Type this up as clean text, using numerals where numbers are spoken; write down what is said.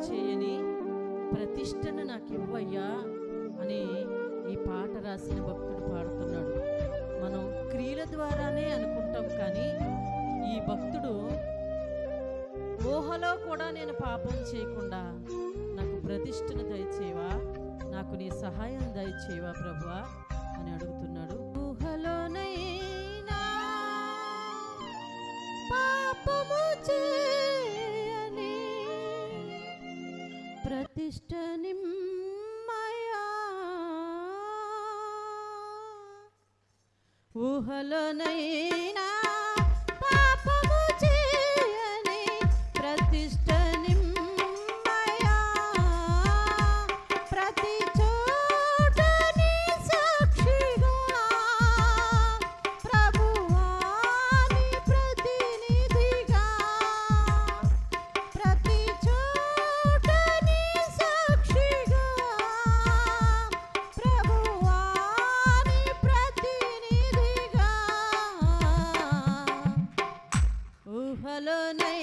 చేయని ప్రతిష్టను నాకు ఇవ్వయ్యా అని ఈ పాట రాసిన భక్తుడు పాడుతున్నాడు. మనం క్రియల ద్వారానే అనుకుంటాం, కానీ ఈ భక్తుడు ఊహలో కూడా నేను పాపం చేయకుండా నాకు ప్రతిష్టను దయచేవా, నాకు నీ సహాయం దయచేవా ప్రభువా అని అడుగుతున్నాడు. ఊహలోనైనా పాపము చేయని ప్రతిష్ట నిమ్మయా, ఊహలోనైనా పాపము చేయని ప్రతిష్ట నిమ్మయా, ప్రతి చోట నీ సాక్షిగా ప్రభువా నీ ప్రతినిధిగా, ప్రతి చోట నీ సాక్షిగా ప్రభువా నీ ప్రతినిధిగా, ఊహలోనైనా